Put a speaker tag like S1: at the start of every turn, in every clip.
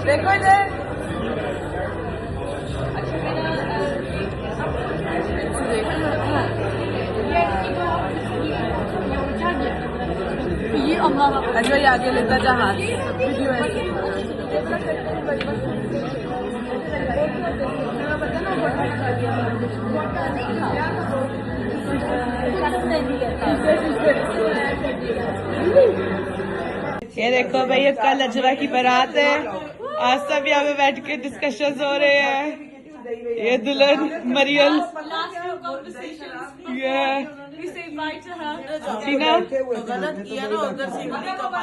S1: देखो इधर ये अच्छा ये आगे लेता जहाज ये देखो भाई ये कल अजरा की बारात है। आज सब यहाँ पे बैठ के डिस्कशंस हो रहे हैं। ये दुल्हन मरियम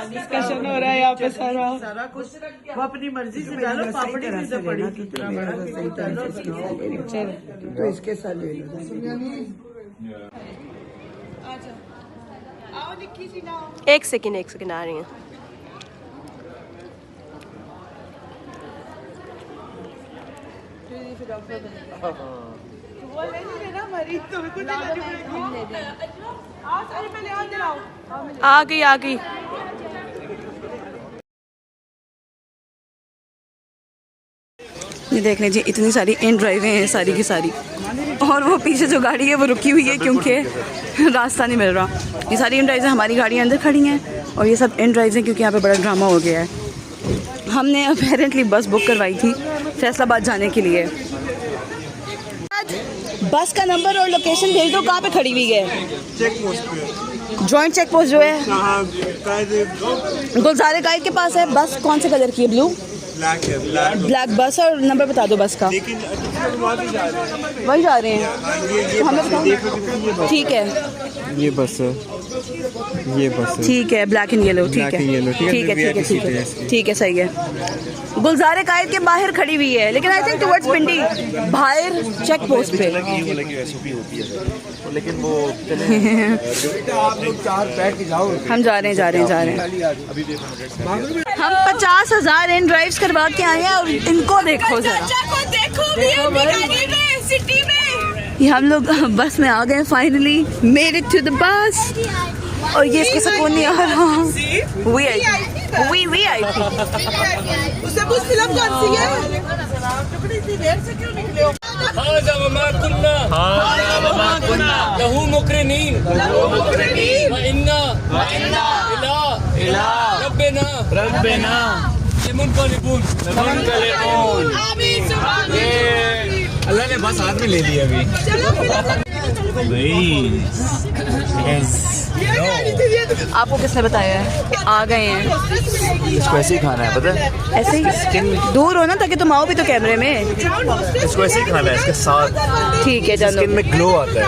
S1: डिस्कशन हो रहा है यहाँ पे सारा कुछ। वो अपनी मर्जी से डालो, पापड़ी भी से पड़ी तो इसके साथ ले लो।
S2: एक सेकंड आ रही हैं। आ गई ये देख लीजिए इतनी सारी इन ड्राइवें हैं सारी की सारी, और वो पीछे जो गाड़ी है वो रुकी हुई है क्योंकि रास्ता नहीं मिल रहा। ये सारी इन ड्राइव्स हमारी गाड़ियाँ अंदर खड़ी हैं और ये सब इन ड्राइव्स हैं क्योंकि यहाँ पे बड़ा ड्रामा हो गया है। हमने अपेरेंटली बस बुक करवाई थी फैसलाबाद जाने के लिए। बस का नंबर और लोकेशन भेज दो, कहाँ पे खड़ी हुई है?
S3: चेक पोस्ट पे,
S2: जॉइंट चेक पोस्ट जो है गुलजारे गाइड के पास है। बस कौन से कलर की है? ब्लू
S3: ब्लैक है, ब्लैक
S2: बस। और नंबर बता दो बस का।
S3: लेकिन
S2: वही जा रहे हैं तो हमें बताओ। ठीक है
S3: ये बस है, ये बस है,
S2: ठीक है ब्लैक एंड येलो। ठीक है ठीक है सही है। गुलजारे कायद के बाहर खड़ी हुई है लेकिन आई थिंक टुवर्ड्स पिंडी बाहर चेक पोस्ट पे।
S3: लेकिन वो आप लोग चार बैठ के जाओ।
S2: हम जा रहे हैं। हम 50,000 इन ड्राइव्स करवा के आए हैं और इनको देखो जरा। ये हम लोग बस में आ गए finally, made it to the bus. और ये इसके सुकून नहीं आ रहा। वी आई
S1: उससे पूछ फिल्म कौन सी है?
S4: लहू मुकरिनीन व इन्ना इला रब्बना लिमुनकलिबून। अल्लाह ने बस हाथ में ले लिया अभी।
S2: आपको किसने बताया है कि आ गए हैं?
S3: इसको ऐसे ही खाना है, पता है?
S2: ऐसे ही दूर हो ना ताकि तुम आओ भी तो कैमरे में।
S3: इसको ऐसे ही खाना है, इसके साथ
S2: ठीक है चलो।
S3: स्किन में ग्लो आता है।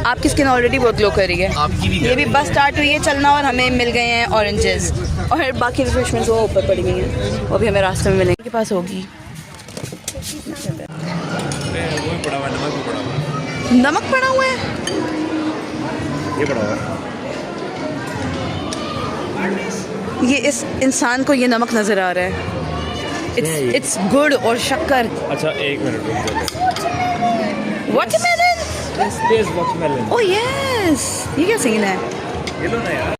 S2: आपकी स्किन ऑलरेडी बहुत ग्लो कर रही है।
S3: आपकी भी।
S2: ये भी बस स्टार्ट हुई है चलना और हमें मिल गए हैं ऑरेंजेस और बाकी रिफ्रेशमेंट्स वो ऊपर पड़ी हुई हैं, वो भी हमें रास्ते में मिलेंगे। के पास होगी नमक पड़ा हुआ है,
S3: ये पड़ा हुआ है।
S2: ये इस इंसान को ये नमक नजर आ रहा है। इट्स गुड़ और शक्कर।
S3: अच्छा एक मिनट रुक जाओ।
S2: वाटरमेलन। ओह यस, ये क्या सीन है?
S3: ये लो ना यार।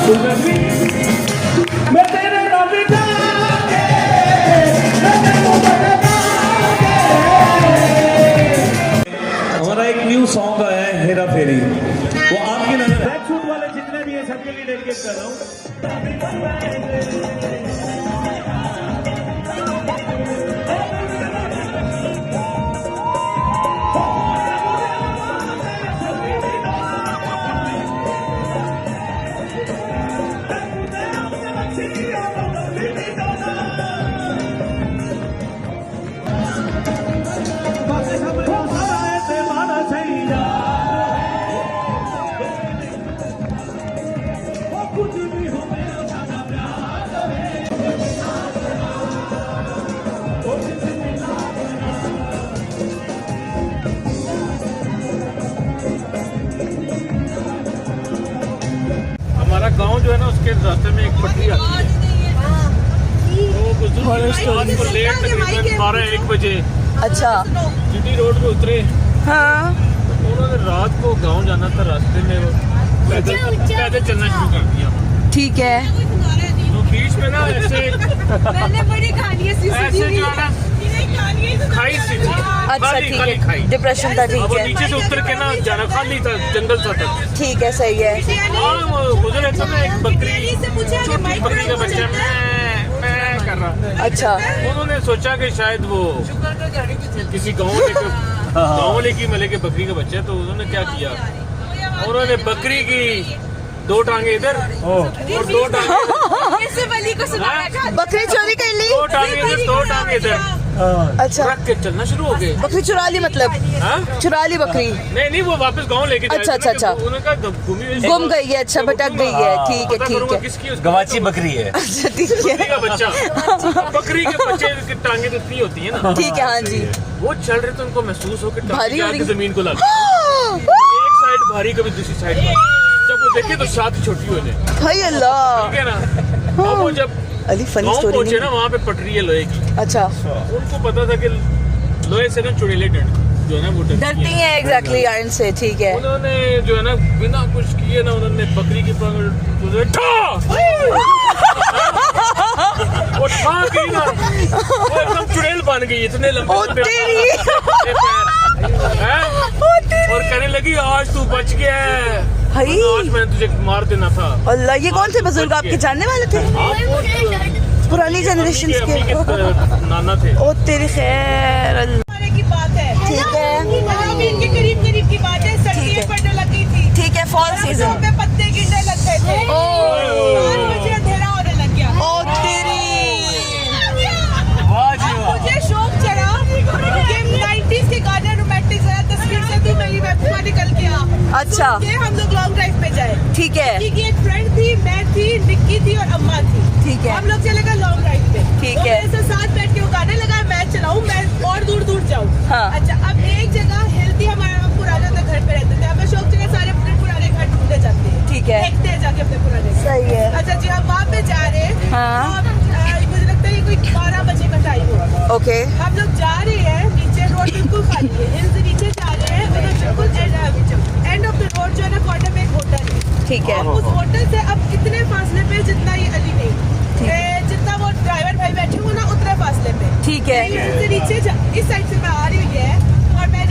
S5: मैं तेरे नाम जाके मैं तेरे हमारा एक न्यू सॉन्ग आया है हेरा फेरी, वो आपकी नजर ब्लैक सूट वाले जितने भी है सबके लिए डेडिकेट कर रहा हूँ।
S4: हमारा गांव जो है ना उसके रास्ते में एक पटरी आती है। तो बुजुर्ग रात को लेट तकरीबन 12-1 बजे
S2: अच्छा
S4: जीटी रोड पे उतरे।
S2: हाँ
S4: तो उन्होंने रात को गांव जाना था, रास्ते में वो पैदल चलना शुरू कर दिया।
S2: ठीक है
S4: तो बीच में ना ऐसे
S6: मैंने बड़ी कहानी है
S4: ऐसे जो है ना खाई सी थी,
S2: अच्छा
S4: खाली
S2: ठीक
S4: खाली खाई।
S2: है डिप्रेशन था
S4: अब
S2: ठीक
S4: वो
S2: है
S4: नीचे से उतर के ना जाना खाली था, जंगल सा था।
S2: ठीक है सही है
S4: हाँ वो गुजरे थे ना एक बकरी, छोटी बकरी का बच्चा मैं कर रहा।
S2: अच्छा
S4: उन्होंने सोचा कि शायद वो किसी गाँव वाले की मले के बकरी का बच्चा है, तो उन्होंने क्या किया, उन्होंने बकरी की 2 टांगे इधर और 2 टांगे
S2: बकरी चोरी कर ली
S4: 2 टांगे इधर 2 टांगे इधर
S2: अच्छा
S4: रख के चलना शुरू हो गए।
S2: बकरी चुरा ली मतलब
S4: हाँ?
S2: चुरा ली बकरी
S4: नहीं वो वापस गांव लेके जाए।
S2: अच्छा।
S4: उन्होंने कहा
S2: गुम गई है अच्छा भटक गई है ठीक है ठीक है
S4: किसकी
S3: गवाची बकरी है।
S2: अच्छा ठीक है
S4: बकरी का बच्चा, बकरी के बच्चे की टांगे तो इतनी होती है ना।
S2: ठीक है हाँ जी
S4: वो चल रहे थे, उनको महसूस हो कि
S2: भारी हो रही
S4: टांगे जमीन को लग एक साइड भारी कभी दूसरी साइड भारी। जब वो देखे तो साथ छोटी हो जाए,
S2: हाय अल्लाह
S4: ठीक है ना। अब वो जब
S2: अली फनी
S4: गाँव
S2: स्टोरी
S4: पहुंचे ना, वहाँ पे पटरी है लोहे की।
S2: अच्छा
S4: उनको पता था कि लोहे से ना चुड़ैलें जो है ना वो
S2: डरती हैं एग्जैक्टली आयरन से ठीक है
S4: उन्होंने जो है ना बिना कुछ किए ना उन्होंने बकरी की वो ठा गई ना, वो एकदम चुड़ैल बन गई, इतने लंबे
S2: ओ
S4: लंबे
S2: तेरी
S4: पैर हैं? और कहने लगी आज तू बच गया है,
S2: हाय
S4: आज मैंने तुझे मार देना था।
S2: अल्लाह ये कौन थे बुजुर्ग आपके जानने वाले थे
S4: आप वो
S2: पुरानी जनरेशन
S4: उनके अम्मी
S2: के
S4: के नाना थे।
S2: ओ तेरी खैर अल्लाह
S6: की बात है
S2: ठीक है
S6: अभी इनके करीब की बात है, सर्दियां पड़ने लगी थी,
S2: ठीक है फॉल सीजन
S6: पे पत्ते गिरने लग गए थे,
S2: ओ
S6: 5 बजे अंधेरा होने लग गया।
S2: ओ तेरी
S6: मुझे शौक चढ़ा कि 90s के गाने रोमांटिक जरा तस्वीर से तू मेरी महबूबा निकल के आ,
S2: अच्छा
S6: कि हम लोग लॉन्ग ड्राइव पे जाए।
S2: ठीक है
S6: की एक फ्रेंड थी, मैं थी, निक्की थी और अम्मा थी।
S2: ठीक है
S6: हम लोग चले गए लॉन्ग ड्राइव पे।
S2: ठीक
S6: वो
S2: है।
S6: मेरे से साथ बैठ के वो गाने लगाए, मैं चलाऊं, मैं और दूर दूर जाऊं।
S2: हाँ।
S6: अच्छा अब एक जगह हिल थी, हमारा हम पुराना घर पे रहते थे, हमें शौक चढ़ा सारे अपने पुराने घर ढूंढने जाते हैं,
S2: ठीक है
S6: देखते हैं जाके अपने पुराने घर।
S2: सही है
S6: अच्छा जी हम वहाँ पे जा रहे हैं।
S2: हाँ।
S6: तो मुझे लगता है ये कोई 12 बजे का टाइम होगा।
S2: ओके
S6: हम लोग जा रहे हैं, नीचे रोड बिल्कुल खाली है, हिल से नीचे जा रहे हैं, उधर बिल्कुल एंड ऑफ द रोड जो है ना कॉर्नर में एक होटल है।
S2: ठीक है
S6: उस होटल से अब इतने फासले पे जितना ये अली नहीं, जितना वो ड्राइवर भाई बैठे हुए ना उतने फासले पे।
S2: ठीक है
S6: से नीचे इस साइड से मैं आ रही हुई है और मैं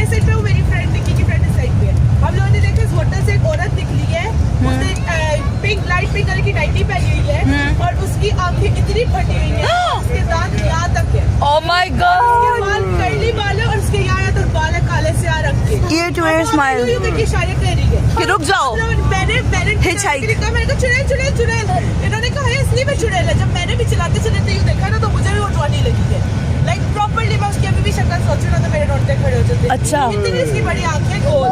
S6: इस साइड पे हूँ, मेरी फ्रेंड निक्की की फ्रेंड इस साइड पे है। हम लोगों ने देखा इस होटल से एक औरत निकली है, उसने लाइट पिंक कलर की नाइटी पहनी हुई है और उसकी आंखें इतनी फटी हुई है, उसके दांत यहाँ तक है,
S2: ओ माय गॉड
S6: बाल कर्ली बाल है और उसके यहाँ तक बाल है काले से आ रखे।
S2: ईयर टू ईयर स्माइल
S6: इशारे कर रही है
S2: कि रुक जाओ
S6: मैंने
S2: Hitchhike.
S6: मैंने कहा चुड़ैल। इन्होंने कहा है इसलिए मैं चुड़ैल है। जब मैंने भी चलाते यूँ देखा ना तो मुझे भी उठवानी लगी है। लाइक प्रॉपर्ली मैं उसकी अभी भी शक्ल सोच रहा था, मेरे रोटे खड़े हो जाते।
S2: अच्छा।
S6: इतनी इसकी बड़ी आंखें गोल,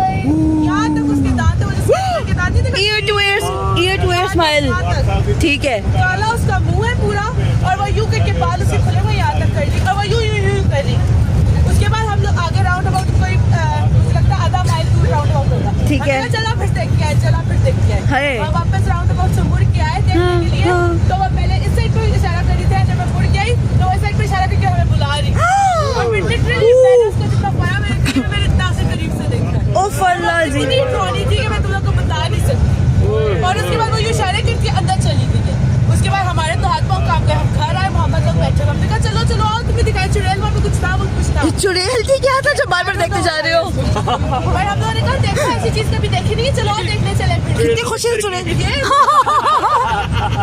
S6: यहाँ तक उसके दांत है, उसके दांत नहीं दिखा।
S2: ईयर टू ईयर स्माइल ठीक है
S6: काला उसका मुंह है पूरा और वो यूँ करके बाल उसके खुले हुए यहाँ तक कर ली और वो यूँ कर रही। उसके बाद हम लोग आगे राउंड अबाउट कोई मुझे लगता है आधा माइल दूर राउंड अबाउट होगा।
S2: ठीक है।
S6: चला फिर देख के आए,
S2: है।
S6: और वापस राउंड अबाउट से मुड़ के आए देखने के लिए। तो वो पहले इस साइड पे इशारा कर रही थी, जब मैं मुड़ के आई तो इस साइड पे इशारा करके हमें बुला रही। और फिर लिटरली मैंने उसको जितना पाया मैंने इतना से करीब से देखा।
S2: ओ फल्ला जी
S6: इतनी ट्रॉली थी कि मैं तुम लोग को बता नहीं सकती। और उसके बाद वो यूँ इशारे
S2: चुड़ैल थी क्या था जो बार बार देखते जा रहे हो?
S6: पर हम लोगों ने कहा देखो ऐसी चीज कभी देखी नहीं है, चलो और देखने चले फिर।
S2: कितनी खुशी से चुड़ैल।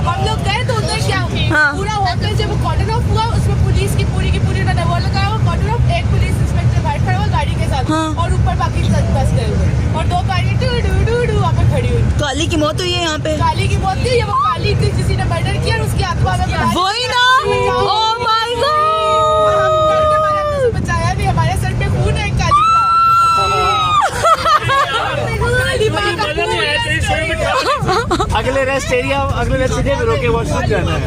S6: हम लोग गए तो उधर क्या
S2: हाँ।
S6: पूरा होटल जब कॉर्डन ऑफ हुआ उसमें पुलिस की पूरी उन्होंने वो लगाया हुआ कॉर्डन ऑफ, एक पुलिस इंस्पेक्टर बाहर खड़ा हुआ गाड़ी के साथ
S2: हाँ।
S6: और ऊपर बाकी बस गए हुए और 2 गाड़ी डू डू डू डू वहाँ पे खड़ी हुई।
S2: काली की मौत हुई है यहाँ पे।
S6: काली की मौत थी, ये वो काली थी जिसी ने मर्डर किया और उसकी आत्मा में
S2: वही ना। Oh my God.
S6: बचाया भी, हमारे सर पे खून है काली का। काली माँ का खून है।
S5: अगले रेस्ट एरिया में रोके वॉशरूम जाना है।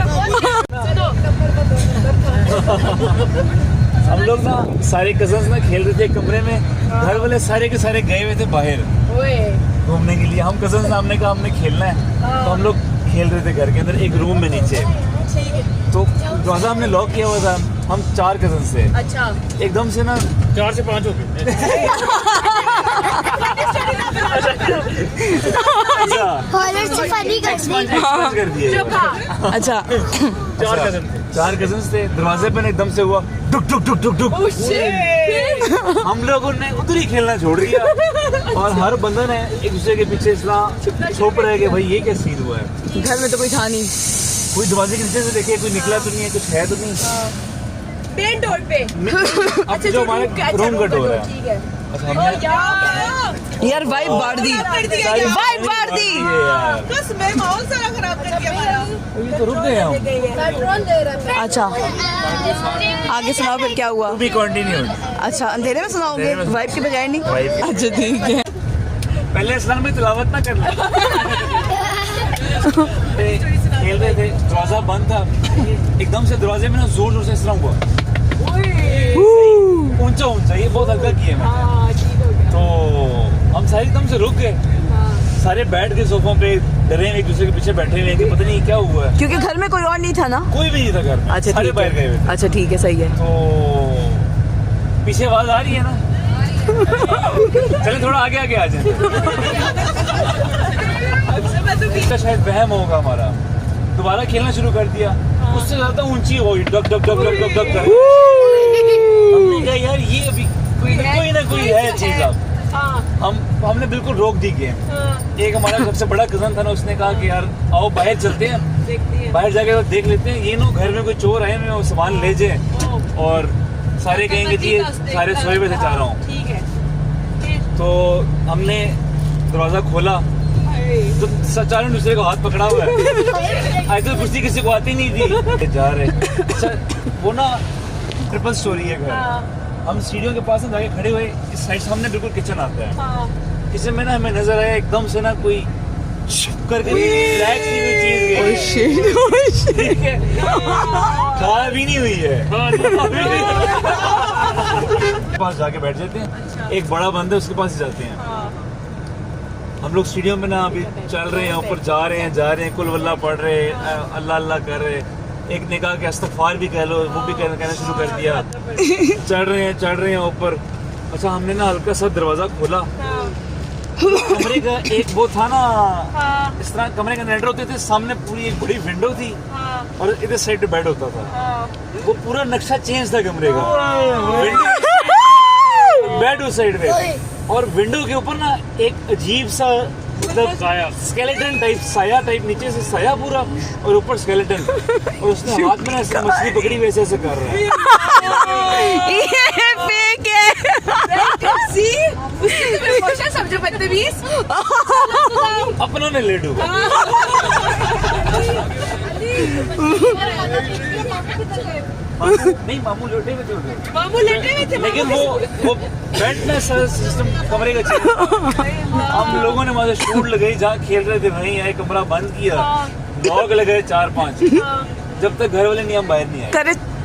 S5: हम लोग ना सारे कजन्स ना खेल रहे थे कमरे में, घर वाले सारे के सारे गए हुए थे बाहर घूमने के लिए। हम कजन्स हमने कहा हमने खेलना है, तो हम लोग खेल रहे थे घर के अंदर एक रूम में नीचे। तो दरवाजा हमने लॉक किया हुआ था, हम 4 कजन्स थे।
S6: अच्छा
S5: एकदम से ना
S4: 4 से 5 हो गए।
S5: एक्सपांड कर दिए।
S2: अच्छा
S5: 4 कजन्स थे, दरवाजे पे ना एकदम से हुआ डुक डुक डुक डुक डुक। हम लोगों ने उधर ही खेलना छोड़ दिया और हर बंदा ने एक दूसरे के पीछे इतना छुप रहे कि भाई ये क्या सीन हुआ है।
S2: घर में तो कोई था नहीं।
S5: कोई दरवाजे के नीचे से देखे, कोई निकला तो नहीं है, कुछ है तो नहीं।
S6: मेन डोर पे।
S5: अब जो हमारे रूम का डोर है।
S6: ठीक है।
S5: अच्छा हमने
S2: यार वाइब बाढ़ दी, वाइब बाढ़ दी।
S5: यार
S6: बस मैं माहौल सारा खराब कर दिया हमारा।
S5: अभी तो रुक गए हम।
S6: पेट्रोल दे रहा है।
S2: अच्छा आगे सुनाओ फिर क्या हुआ?
S5: भी कंटिन्यू।
S2: अच्छा अंधेरे में सुनाओगे,
S5: अंधेरे में।
S2: वाइब के बजाय नहीं?
S5: वाइब।
S2: अच्छा ठीक है।
S5: पहले इस्लाम में तिलावत ना करना। खेल रहे थे, दरवाजा बंद था, एकदम से दरवाजे में ना जोर जोर से इस्लाम हुआ। ऊंचा ऊंचा, ये बहुत हल्का किया मैंने। तो हम सारे एकदम से रुक गए, सारे बैठ गए सोफों पे, डरे एक दूसरे के पीछे बैठे हुए कि पता नहीं क्या हुआ है।
S2: क्योंकि घर में कोई और नहीं था ना?
S5: कोई भी नहीं था घर में।
S2: अच्छा
S5: सारे
S2: ठीक
S5: बाहर गए हुए
S2: है।
S5: थे।
S2: अच्छा ठीक है, सही है।
S5: तो पीछे आवाज आ रही है ना। चले थोड़ा आगे आगे आ जाए। इसका शायद वहम होगा हमारा। दोबारा खेलना शुरू कर दिया, उससे ज्यादा ऊंची हो डग डग डग डग डग डग कर। हमने कहा यार ये अभी कोई ना कोई है चीज। अब हमने बिल्कुल रोक दी गेम। एक हमारा सबसे बड़ा कजन था ना, उसने कहा कि यार आओ बाहर चलते हैं, बाहर जाके तो देख लेते हैं, ये नो घर में कोई चोर आए मैं वो सामान ले जाए। और सारे कहेंगे जी सारे सोए हुए थे चारों।
S6: ठीक है।
S5: तो हमने दरवाजा खोला तो चारों दूसरे को हाथ पकड़ा हुआ है। आजकल कुर्सी किसी को आती नहीं थी। जा रहे अच्छा, वो ना ट्रिपल स्टोरी है घर। हम सीढ़ियों के पास ना जाके खड़े हुए, इस साइड सामने बिल्कुल किचन आता है। किचन में ना हमें नजर आया एकदम से ना कोई छुप करके ब्लैक सी कोई चीज गई। ठीक है, खा भी नहीं हुई है। पास जाके बैठ जाते हैं। एक बड़ा बंदा है उसके पास ही जाते हैं। हम लोग स्टेडियम में ना अभी चल रहे हैं, ऊपर जा रहे हैं कुल वल्ला पढ़ रहे हैं, अल्लाह अल्लाह कर रहे हैं। एक ने कहा कि अस्तगफार भी कह लो, वो भी कहना शुरू कर दिया। चढ़ रहे हैं ऊपर। अच्छा हमने ना हल्का सा दरवाजा खोला, कमरे का एक वो था ना, इस तरह कमरे के अंदर एंटर होते थे, सामने पूरी एक बड़ी विंडो थी और इधर साइड पे बेड होता था। वो पूरा नक्शा चेंज था कमरे का। बेड उस साइड पे और विंडो के ऊपर ना एक अजीब सा मतलब स्केलेटन टाइप साया टाइप, नीचे से साया पूरा और ऊपर स्केलेटन। और उसने हाथ में ना ऐसे मछली पकड़ी वैसे ऐसे कर रहा है।
S2: ये फेक है।
S6: समझो बदतमीज।
S5: अपनों ने ले डूबा। नहीं मामू लेटे हुए थे उधर।
S6: मामू लेटे हुए थे,
S5: लेकिन वो बेड में सिस्टम कमरे का चेंज। हम लोगों ने वहाँ से शूट लगाई, जहाँ खेल रहे थे वहीं आए, कमरा बंद किया, लॉक लगाए 4-5, जब तक घर वाले नहीं हम बाहर नहीं आए।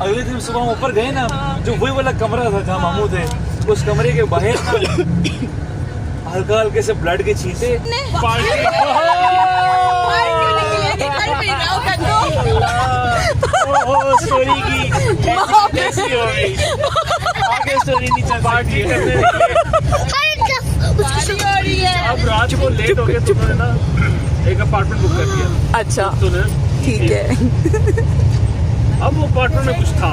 S5: अगले दिन सुबह हम ऊपर गए ना, जो वही वाला कमरा था जहाँ मामू थे, उस कमरे के बाहर हल्का हल्के से ब्लड के छींटे। स्टोरी की कैसी हो गई आगे स्टोरी नहीं चल पार्टी करने अब रात को लेट हो गया तो उन्होंने ना एक अपार्टमेंट बुक कर दिया।
S2: अच्छा
S5: तूने
S2: ठीक है।
S4: अब वो अपार्टमेंट में कुछ था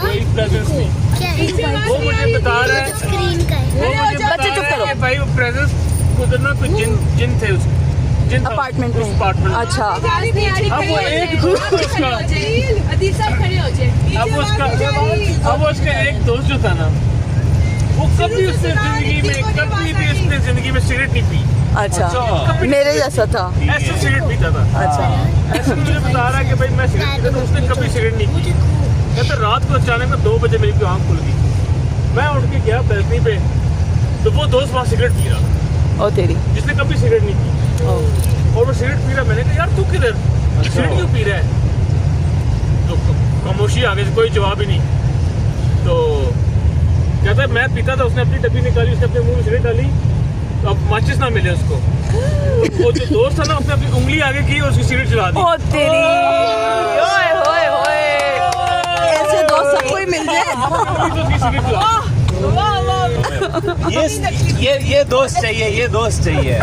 S4: कोई प्रेजेंस नहीं। वो मुझे बता रहा है,
S7: स्क्रीन का है।
S4: वो मुझे बता
S2: बच्चे चुप
S4: रहा है
S2: करो।
S4: कि भाई वो प्रेजेंस उधर ना कोई जिन थे उस जिन था
S2: अपार्टमेंट
S4: उस
S2: में।
S4: अपार्टमेंट में।
S2: अच्छा
S4: अब वो एक दोस्त उसका अब उसका एक दोस्त जो था ना, वो कभी उसने जिंदगी में सिगरेट नहीं पी।
S2: अच्छा मेरे जैसा था।
S4: ऐसे सिगरेट पीता था।
S2: अच्छा
S4: ऐसे मुझे बता रहा है कि भाई मैं सिगरेट पीता था, उसने कभी सिगरेट नहीं पी। कहते रात को अचानक में 2 बजे मेरी आँख खुल गई, मैं उठ के गया बैल्कनी पे, तो वो दोस्त वहाँ सिगरेट पी रहा,
S2: ओ तेरी।
S4: जिसने कभी सिगरेट नहीं पी, और वो सिगरेट पी रहा। मैंने कहा यार तू किधर सिगरेट क्यों पी रहा है? तो खामोशी, आगे से कोई जवाब ही नहीं। तो कहता है मैं पीता था, उसने अपनी डब्बी निकाली, उसने अपने मुंह में सिगरेट डाली, तो अब माचिस ना मिले उसको। वो जो दोस्त था ना, उसने अपनी उंगली आगे की और उसकी सिगरेट जला दी।
S2: ओ तेरी। ओए होए होए, ऐसे दोस्त सबको ही मिल जाए।
S4: तो उसकी सिगरेट जला दी।
S5: ये दोस्त चाहिए, ये दोस्त चाहिए।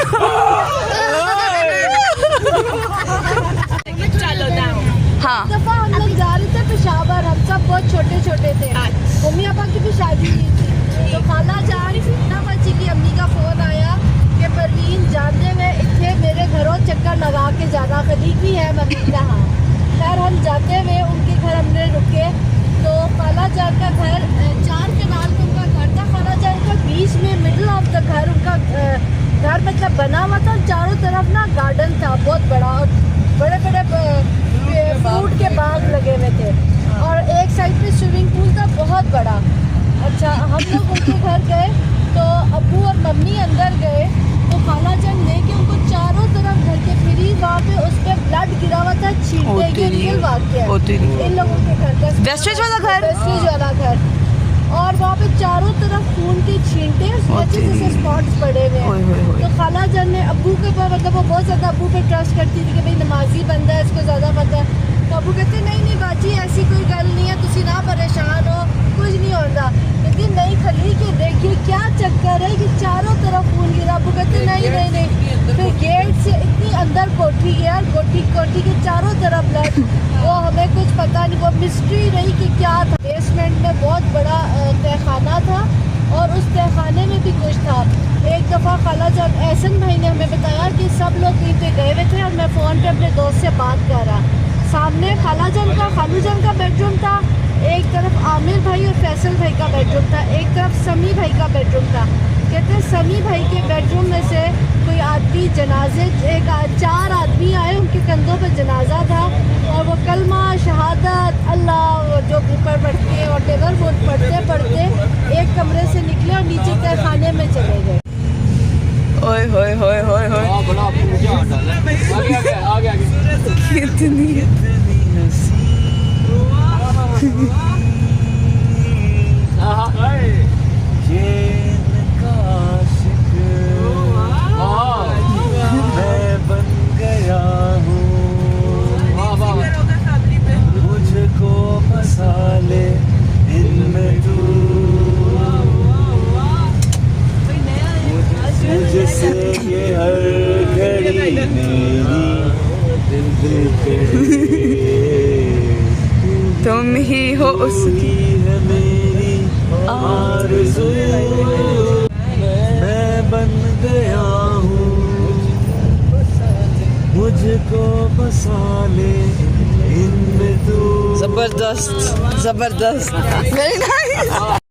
S2: हाँ
S7: दफा हम लोग जा रहे थे पेशावर, हम सब बहुत छोटे छोटे थे। मम्मी पापा की भी शादी हुई थी, तो खाला जान ना बच्ची की अम्मी का फोन आया कि परवीन जानते हुए इतने मेरे घरों चक्कर लगा के जाना, करीबी है मम्मी का। हाँ खैर हम जाते हुए उनके घर हमने रुके, तो खाला जान का घर 4 कनाल में उनका घर था। खाला जान का बीच में मिडिल ऑफ द घर उनका घर मतलब बना हुआ था, चारों तरफ ना गार्डन था बहुत बड़ा, और बड़े बड़े फ्रूट के बाग लगे हुए थे, और एक साइड पे स्विमिंग पूल था बहुत बड़ा। अच्छा हम लोग उनके घर गए, तो अब्बू और मम्मी अंदर गए, तो खाला जान लेके उनको चारों तरफ घर के फिरी, वहाँ पे उस पर ब्लड गिरा हुआ था, छींटे के रियल वाक़या
S2: ओ तेरी।
S7: इन लोगों के घर का,
S2: वेस्टेज वाला घर।
S7: वेस्टेज वाला घर, और वहाँ पे चारों तरफ खून के छींटे, उसमें अच्छे से स्पॉट्स पड़े हुए
S2: ओए
S7: हैं।
S2: होए होए।
S7: तो खाला जान ने अब्बू के ऊपर, मतलब वो बहुत ज़्यादा अब्बू पे ट्रस्ट करती थी कि भाई नमाजी बंदा है, इसको ज़्यादा पता है। तो अब्बू कहते नहीं बाजी ऐसी कोई गल नहीं है, तुसी ना परेशान हो, कुछ नहीं होता। लेकिन नहीं खली के देखिए क्या चक्कर है कि चारों तरफ खून गिरा। अब्बू कहते नहीं। फिर गेट से इतनी अंदर कोठी गया, कोठी के चारों तरफ ब्लड। वो हमें कुछ पता नहीं, वो मिस्ट्री रही कि क्या था। बेसमेंट में बहुत बड़ा तहखाना था, और उस तहखाने में भी कुछ था। एक दफ़ा खाला जान एहसन भाई ने हमें बताया कि सब लोग कहीं पे गए हुए थे, और मैं फ़ोन पे अपने दोस्त से बात कर रहा। सामने खालू जान का बेडरूम था, एक तरफ आमिर भाई और फैसल भाई का बेडरूम था, एक तरफ समी भाई का बेडरूम था। कहते हैं समी भाई के बेडरूम में से कोई आदमी जनाजे 4 आदमी आए, उनके कंधों पर जनाजा था, और वो कलमा शहादत अल्लाह जो ऊपर पढ़ते हैं और टेबल वो पढ़ते एक कमरे से निकले और नीचे तहखाने में चले गए।
S2: ओए होए होए होए होए, कितनी
S5: मैं बन गया हूँ, मुझको बसा ले इनमें तू, मुझसे ये हर घड़ी मेरी दिल के
S2: तुम ही हो उसकी
S5: है मेरी आरज़ू, मैं बन गया हूँ, मुझको बसा ले इनमें तू।
S2: जबरदस्त वेरी नाइस।